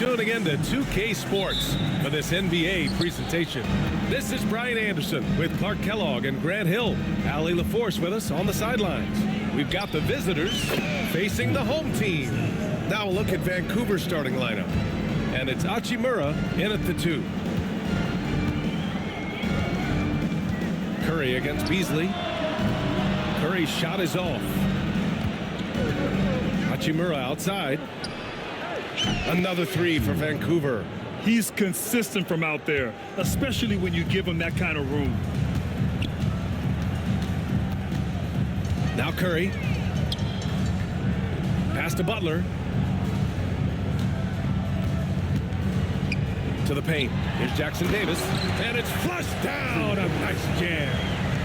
tuning in to 2K Sports for this NBA presentation. This is Brian Anderson with Clark Kellogg and Grant Hill. Allie LaForce with us on the sidelines. We've got the visitors facing the home team. Now a look at Vancouver's starting lineup. And it's Hachimura in at the 2. Curry against Beasley. Curry's shot is off. Hachimura outside. Another 3 for Vancouver. He's consistent from out there, especially when you give him that kind of room. Now Curry. Pass to Butler. To the paint. Here's Jackson Davis. And it's flushed down. A nice jam.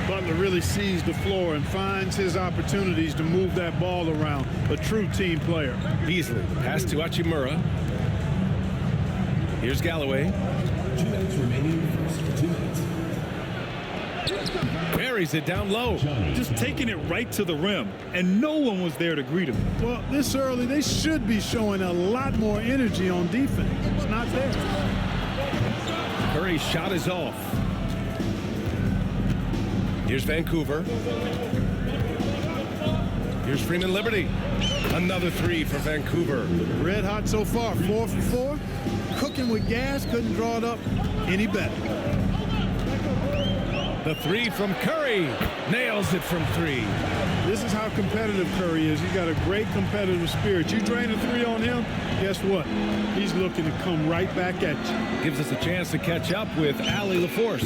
Butler really sees the floor and finds his opportunities to move that ball around. A true team player. Beasley. Pass to Hachimura. Here's Galloway. 2 minutes remaining for 2 minutes. Buries it down low. Just taking it right to the rim, and no one was there to greet him. Well, this early, they should be showing a lot more energy on defense. It's not there. Curry's shot is off. Here's Vancouver. Here's Freeman Liberty. Another 3 for Vancouver. Red hot so far. 4 for 4. Cooking with gas. Couldn't draw it up any better. The 3 from Curry. Nails it from 3. This is how competitive Curry is. He's got a great competitive spirit. You drain a 3 on him, guess what? He's looking to come right back at you. Gives us a chance to catch up with Allie LaForce.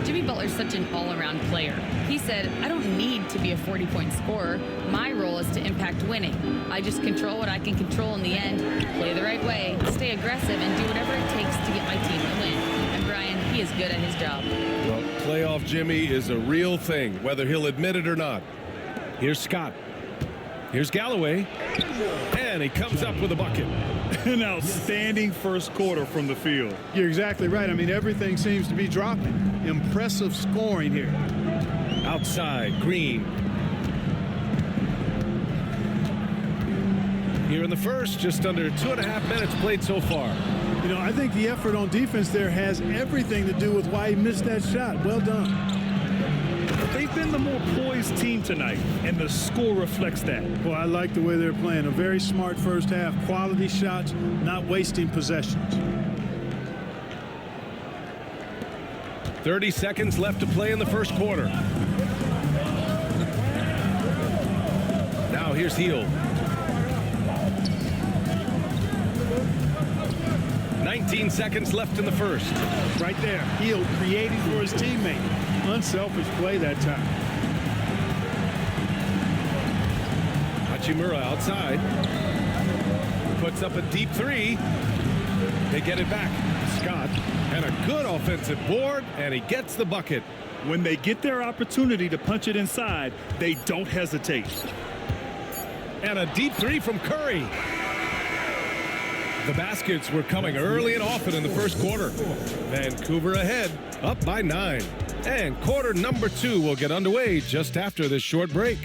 Jimmy Butler's such an all-around player. He said, I don't need to be a 40-point scorer. My role is to impact winning. I just control what I can control in the end, play the right way, stay aggressive, and do whatever it takes to get my team to win. And Brian, he is good at his job. Well, playoff Jimmy is a real thing, whether he'll admit it or not. Here's Scott. Here's Galloway. And he comes up with a bucket. An outstanding first quarter from the field. You're exactly right. I mean, everything seems to be dropping. Impressive scoring here. Outside, Green. Here in the first, just under 2.5 minutes played so far. You know, I think the effort on defense there has everything to do with why he missed that shot. Well done. They've been the more poised team tonight, and the score reflects that. Well, I like the way they're playing. A very smart first half. Quality shots, not wasting possessions. 30 seconds left to play in the first quarter. Now here's Heel. 19 seconds left in the first. Right there. Heel creating for his teammate. Unselfish play that time. Hachimura outside. Puts up a deep 3. They get it back. Scott. And a good offensive board. And he gets the bucket. When they get their opportunity to punch it inside, they don't hesitate. And a deep 3 from Curry. The baskets were coming early and often in the first quarter. Vancouver ahead, up by 9. And quarter number 2 will get underway just after this short break.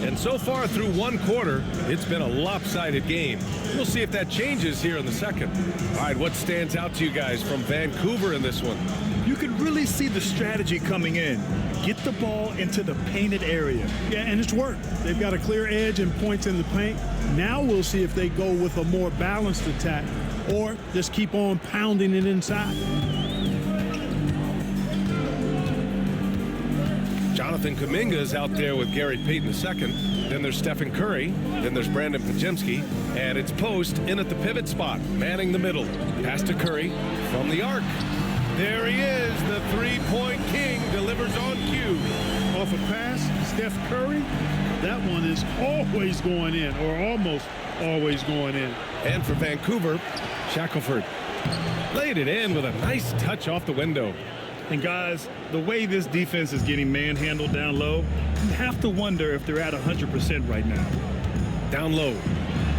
And so far through one quarter, it's been a lopsided game. We'll see if that changes here in the second. All right, what stands out to you guys from Vancouver in this one? You can really see the strategy coming in. Get the ball into the painted area. Yeah, and it's worked. They've got a clear edge and points in the paint. Now we'll see if they go with a more balanced attack or just keep on pounding it inside. Jonathan Kuminga's out there with Gary Payton II. Then there's Stephen Curry. Then there's Brandon Podziemski. And it's Post in at the pivot spot, manning the middle. Pass to Curry from the arc. There he is, the three-point king, delivers on cue. Off a pass, Steph Curry, that one is always going in, or almost always going in. And for Vancouver, Shackelford laid it in with a nice touch off the window. And guys, the way this defense is getting manhandled down low, you have to wonder if they're at 100% right now. Down low.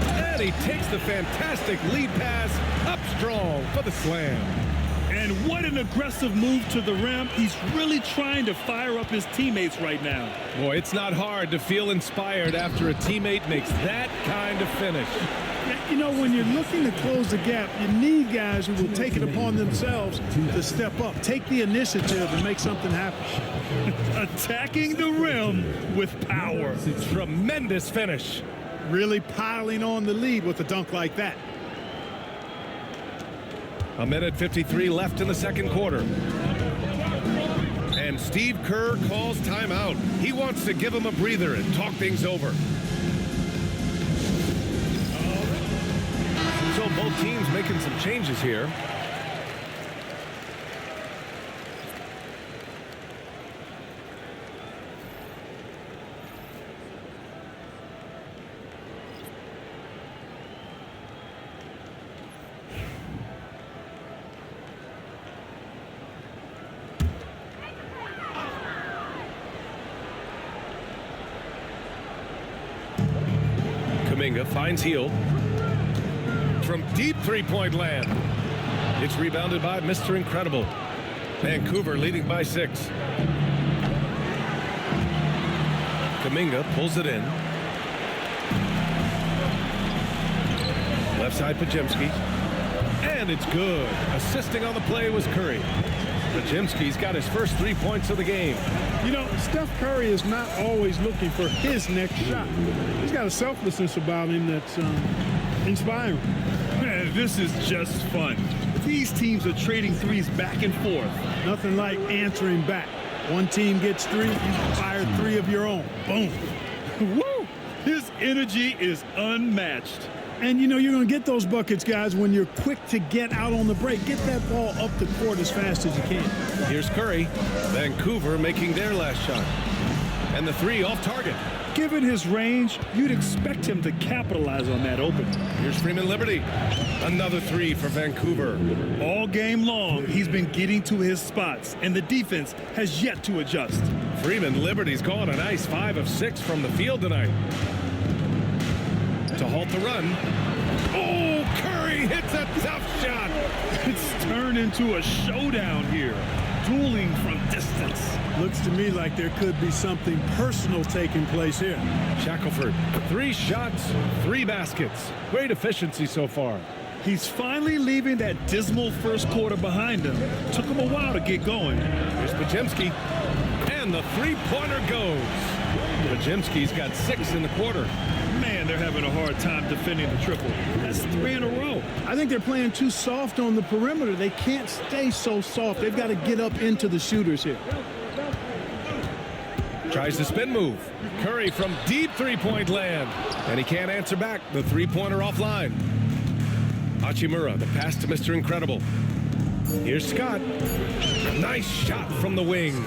And he takes the fantastic lead pass up strong for the slam. And what an aggressive move to the rim. He's really trying to fire up his teammates right now. Boy, it's not hard to feel inspired after a teammate makes that kind of finish. You know, when you're looking to close the gap, you need guys who will take it upon themselves to step up, take the initiative and make something happen. Attacking the rim with power. Tremendous finish. Really piling on the lead with a dunk like that. A minute 53 left in the second quarter. And Steve Kerr calls timeout. He wants to give him a breather and talk things over. So both teams making some changes here. Kuminga finds Heel. From deep three-point land. It's rebounded by Mr. Incredible. Vancouver leading by 6. Kuminga pulls it in. Left side Pajemski. And it's good. Assisting on the play was Curry. Pajemski's got his first 3 points of the game. You know, Steph Curry is not always looking for his next shot. He's got a selflessness about him that's inspiring. Man, this is just fun. These teams are trading threes back and forth. Nothing like answering back. One team gets 3, you fire 3 of your own. Boom. Woo! His energy is unmatched. And, you know, you're going to get those buckets, guys, when you're quick to get out on the break. Get that ball up the court as fast as you can. Here's Curry. Vancouver making their last shot. And the 3 off target. Given his range, you'd expect him to capitalize on that opening. Here's Freeman Liberty. Another 3 for Vancouver. All game long, he's been getting to his spots, and the defense has yet to adjust. Freeman Liberty's gone a nice 5 of 6 from the field tonight. To halt the run. Oh, Curry hits a tough shot. It's turned into a showdown here. Dueling from distance. Looks to me like there could be something personal taking place here. Shackelford, 3 shots, 3 baskets. Great efficiency so far. He's finally leaving that dismal first quarter behind him. Took him a while to get going. Here's Pajemski. And the 3-pointer goes. Pajemski's got 6 in the quarter. Man, they're having a hard time defending the triple. That's 3 in a row. I think they're playing too soft on the perimeter. They can't stay so soft. They've got to get up into the shooters here. Tries the spin move. Curry from deep 3-point land. And he can't answer back. The 3-pointer offline. Hachimura, the pass to Mr. Incredible. Here's Scott. Nice shot from the wing.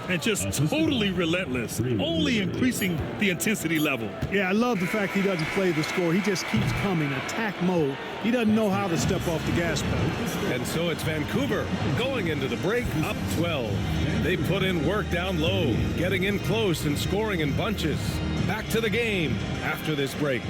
And just totally relentless, only increasing the intensity level. Yeah, I love the fact he doesn't play the score. He just keeps coming, attack mode. He doesn't know how to step off the gas pedal. And so it's Vancouver going into the break up 12. They put in work down low, getting in close and scoring in bunches. Back to the game after this break.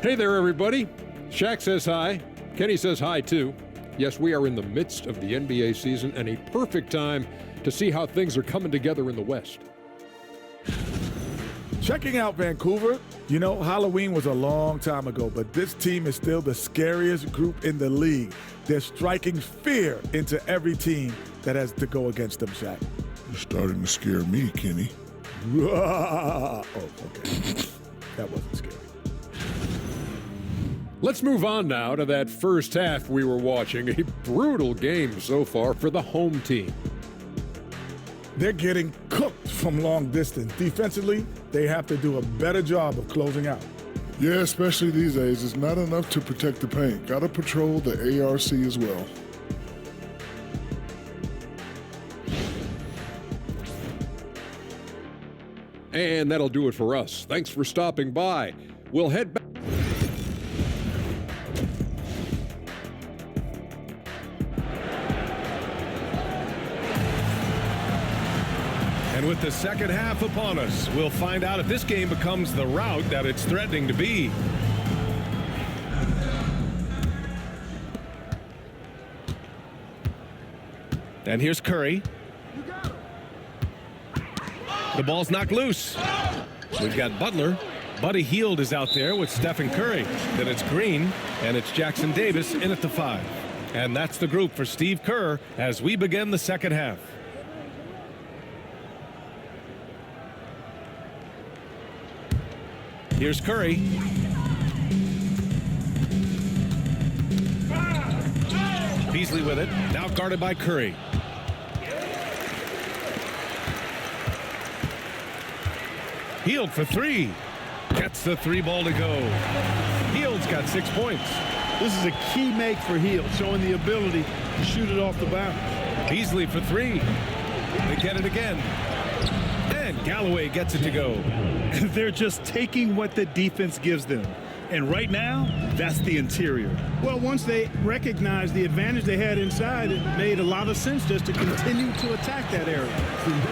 Hey there, everybody. Shaq says hi. Kenny says hi, too. Yes, we are in the midst of the NBA season and a perfect time to see how things are coming together in the West. Checking out Vancouver, you know, Halloween was a long time ago, but this team is still the scariest group in the league. They're striking fear into every team that has to go against them, Shaq. You're starting to scare me, Kenny. Oh, okay. That wasn't scary. Let's move on now to that first half we were watching. A brutal game so far for the home team. They're getting cooked from long distance. Defensively, they have to do a better job of closing out. Yeah, especially these days. It's not enough to protect the paint. Got to patrol the ARC as well. And that'll do it for us. Thanks for stopping by. We'll head back. And with the second half upon us, we'll find out if this game becomes the rout that it's threatening to be. And here's Curry. The ball's knocked loose. We've got Butler. Buddy Hield is out there with Stephen Curry. Then it's Green, and it's Jackson Davis in at the 5. And that's the group for Steve Kerr as we begin the second half. Here's Curry. Beasley with it. Now guarded by Curry. Hield for 3. Gets the 3 ball to go. Hield's got 6 points. This is a key make for Hield, showing the ability to shoot it off the bounce. Beasley for 3. They get it again. And Galloway gets it to go. They're just taking what the defense gives them. And right now, that's the interior. Well, once they recognized the advantage they had inside, it made a lot of sense just to continue to attack that area.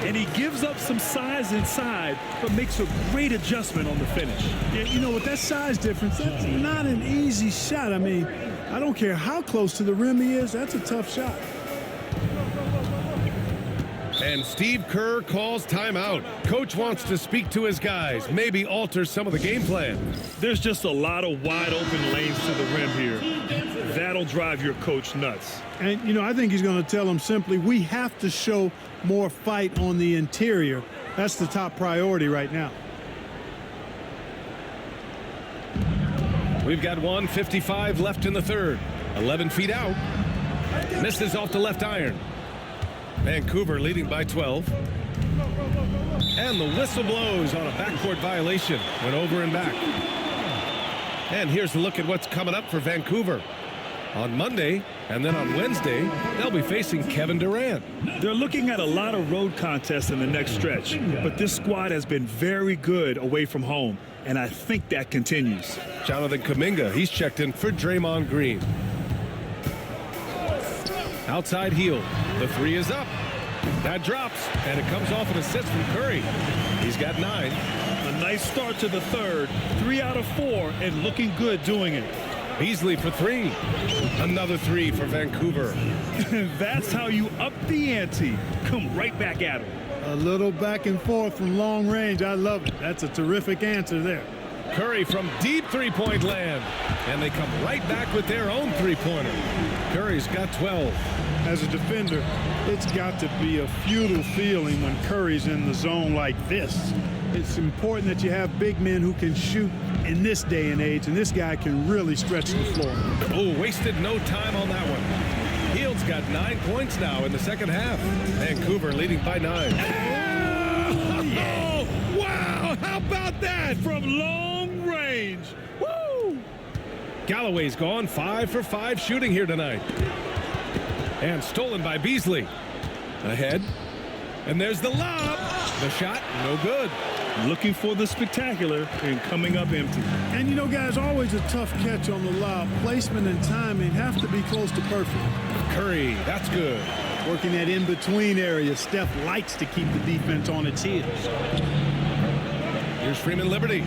And he gives up some size inside, but makes a great adjustment on the finish. Yeah, you know, with that size difference, that's not an easy shot. I mean, I don't care how close to the rim he is, that's a tough shot. And Steve Kerr calls timeout. Coach wants to speak to his guys, maybe alter some of the game plan. There's just a lot of wide open lanes to the rim here. That'll drive your coach nuts. And, you know, I think he's going to tell them simply, we have to show more fight on the interior. That's the top priority right now. We've got 1:55 left in the third. 11 feet out. Misses off the left iron. Vancouver leading by 12. And the whistle blows on a backcourt violation. Went over and back. And here's a look at what's coming up for Vancouver. On Monday and then on Wednesday, they'll be facing Kevin Durant. They're looking at a lot of road contests in the next stretch, but this squad has been very good away from home, and I think that continues. Jonathan Kuminga, he's checked in for Draymond Green. Outside Hield. The 3 is up. That drops, and it comes off an assist from Curry. He's got 9. A nice start to the third. 3 out of 4, and looking good doing it. Beasley for 3. Another 3 for Vancouver. That's how you up the ante. Come right back at him. A little back and forth from long range. I love it. That's a terrific answer there. Curry from deep three-point land. And they come right back with their own three-pointer. Curry's got 12. As a defender, it's got to be a futile feeling when Curry's in the zone like this. It's important that you have big men who can shoot in this day and age, and this guy can really stretch the floor. Oh, wasted no time on that one. Hield's got 9 points now in the second half. Vancouver leading by 9. Oh, yeah. Wow, how about that from long range? Woo! Galloway's gone 5 for 5 shooting here tonight. And stolen by Beasley. Ahead. And there's the lob. The shot, no good. Looking for the spectacular and coming up empty. And, you know, guys, always a tough catch on the lob. Placement and timing have to be close to perfect. Curry, that's good. Working that in-between area. Steph likes to keep the defense on its heels. Here's Freeman Liberty.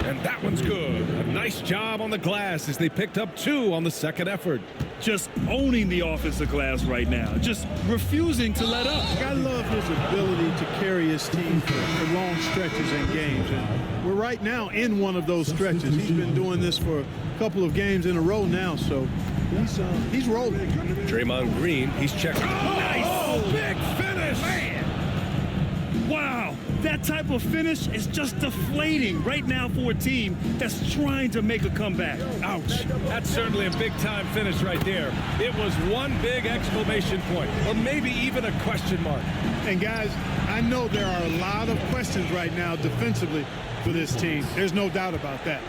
And that one's good. A nice job on the glass as they picked up 2 on the second effort. Just owning the offensive glass right now. Just refusing to let up. I love his ability to carry his team for long stretches in games. And we're right now in one of those stretches. He's been doing this for a couple of games in a row now, so he's rolling. Draymond Green, he's checked. Oh, nice! Oh, big finish! Man. Wow, that type of finish is just deflating right now for a team that's trying to make a comeback. Ouch. That's certainly a big-time finish right there. It was one big exclamation point, or maybe even a question mark. And, guys, I know there are a lot of questions right now defensively for this team. There's no doubt about that.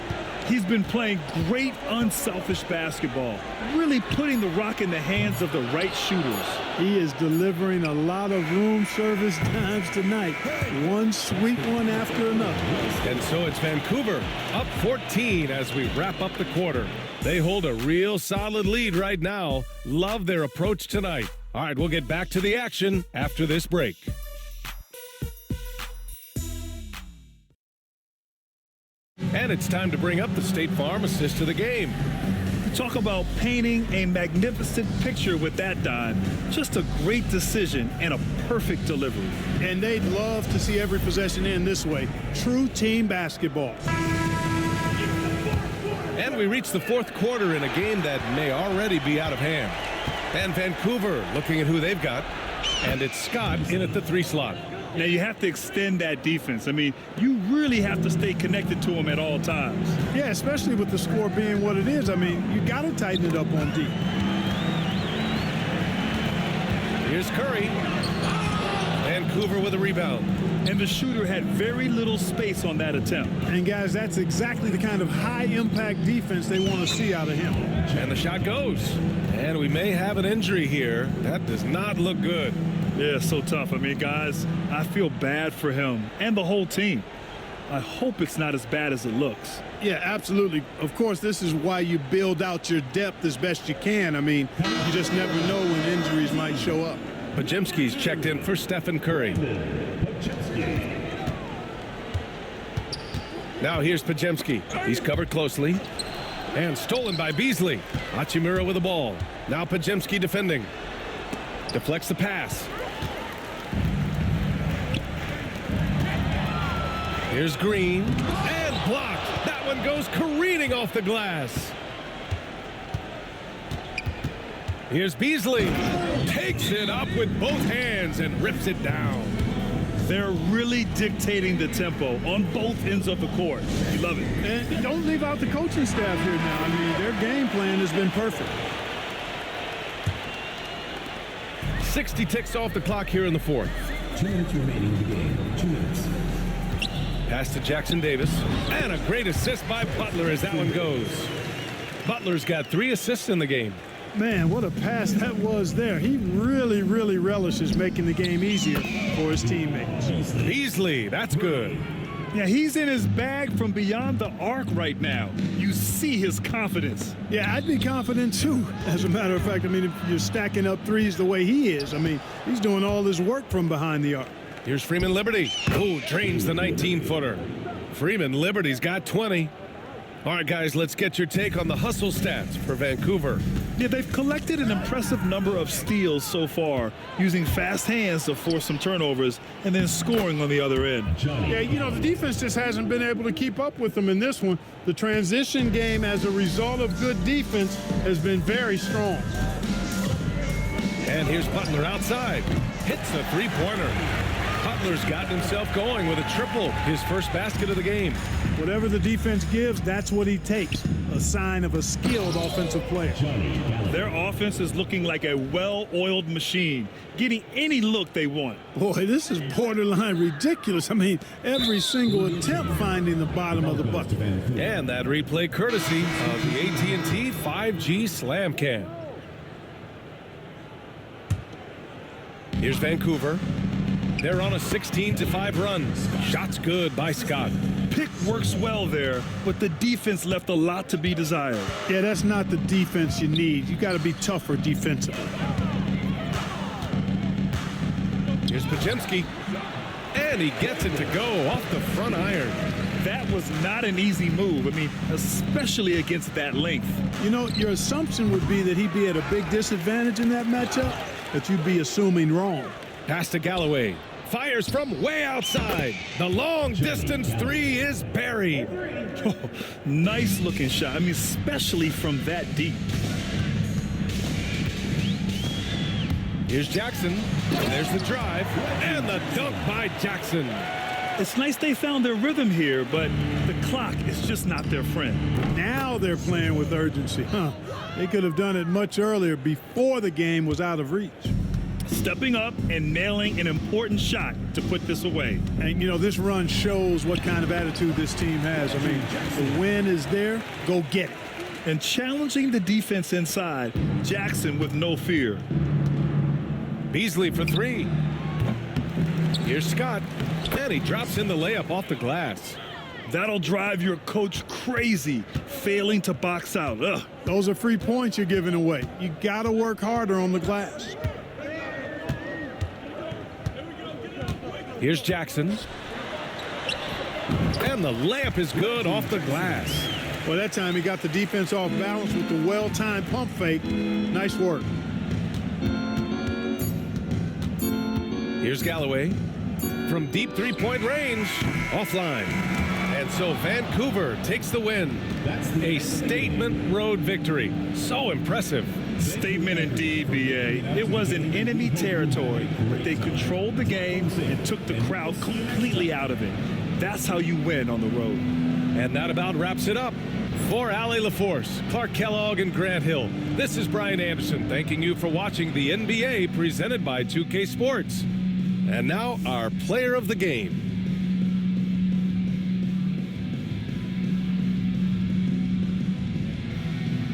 He's been playing great unselfish basketball, really putting the rock in the hands of the right shooters. He is delivering a lot of room service times tonight. One sweet one after another. And so it's Vancouver up 14 as we wrap up the quarter. They hold a real solid lead right now. Love their approach tonight. All right, we'll get back to the action after this break. And it's time to bring up the State Farm assist of the game. Talk about painting a magnificent picture with that dime. Just a great decision and a perfect delivery. And they'd love to see every possession end this way. True team basketball. And we reach the fourth quarter in a game that may already be out of hand. And Vancouver looking at who they've got. And it's Scott in at the 3 slot. Now you have to extend that defense. I mean, you really have to stay connected to him at all times. Yeah, especially with the score being what it is. I mean, you got to tighten it up on D. Here's Curry. Vancouver with a rebound. And the shooter had very little space on that attempt. And guys, that's exactly the kind of high-impact defense they want to see out of him. And the shot goes. And we may have an injury here. That does not look good. Yeah, so tough. I mean, guys, I feel bad for him and the whole team. I hope it's not as bad as it looks. Yeah, absolutely. Of course, this is why you build out your depth as best you can. I mean, you just never know when injuries might show up. Pajemski's checked in for Stephen Curry. Now here's Pajemski. He's covered closely. And stolen by Beasley. Hachimura with the ball. Now Pajemski defending. Deflects the pass. Here's Green. And blocked. That one goes careening off the glass. Here's Beasley. Takes it up with both hands and rips it down. They're really dictating the tempo on both ends of the court. You love it. And don't leave out the coaching staff here now. I mean, their game plan has been perfect. 60 ticks off the clock here in the fourth. 2 minutes remaining in the game. 2 minutes. Pass to Jackson Davis. And a great assist by Butler as that one goes. Butler's got 3 assists in the game. Man, what a pass that was there. He really, really relishes making the game easier for his teammates. Beasley, that's good. Yeah, he's in his bag from beyond the arc right now. You see his confidence. Yeah, I'd be confident too. As a matter of fact, I mean, if you're stacking up threes the way he is, I mean, he's doing all his work from behind the arc. Here's Freeman Liberty. Oh, drains the 19-footer. Freeman Liberty's got 20. All right, guys, let's get your take on the hustle stats for Vancouver. Yeah, they've collected an impressive number of steals so far, using fast hands to force some turnovers and then scoring on the other end. Yeah, you know, the defense just hasn't been able to keep up with them in this one. The transition game, as a result of good defense, has been very strong. And here's Butler outside. Hits the three-pointer. Butler's gotten himself going with a triple, his first basket of the game. Whatever the defense gives, that's what he takes. A sign of a skilled offensive player. Their offense is looking like a well-oiled machine, getting any look they want. Boy, this is borderline ridiculous. I mean, every single attempt finding the bottom of the bucket. And that replay courtesy of the AT&T 5G Slam Cam. Here's Vancouver. They're on a 16-5 run. Shots good by Scott. Pick works well there, but the defense left a lot to be desired. Yeah, that's not the defense you need. You got to be tougher defensively. Here's Pajemski. And he gets it to go off the front iron. That was not an easy move. I mean, especially against that length. You know, your assumption would be that he'd be at a big disadvantage in that matchup, but you'd be assuming wrong. Pass to Galloway. Fires from way outside. The long distance three is buried. Oh, nice looking shot. I mean, especially from that deep. Here's Jackson. There's the drive and the dunk by Jackson. It's nice they found their rhythm here, but the clock is just not their friend. Now they're playing with urgency. They could have done it much earlier, before the game was out of reach. stepping up and nailing an important shot to put this away. And, you know, this run shows what kind of attitude this team has. I mean, the win is there, go get it. And challenging the defense inside, Jackson with no fear. Beasley for three. Here's Scott, and he drops in the layup off the glass. That'll drive your coach crazy, failing to box out. Ugh. Those are free points you're giving away. You got to work harder on the glass. Here's Jackson. And the layup is good off the glass. Well, that time he got the defense off balance with the well-timed pump fake. Nice work. Here's Galloway from deep three-point range, offline. And so Vancouver takes the win. A statement road victory. So impressive. Statement indeed, BA. It was in enemy territory, but they controlled the game and took the crowd completely out of it. That's how you win on the road. And that about wraps it up. For Allie LaForce, Clark Kellogg, and Grant Hill, this is Brian Anderson thanking you for watching the NBA presented by 2K Sports. And now our player of the game.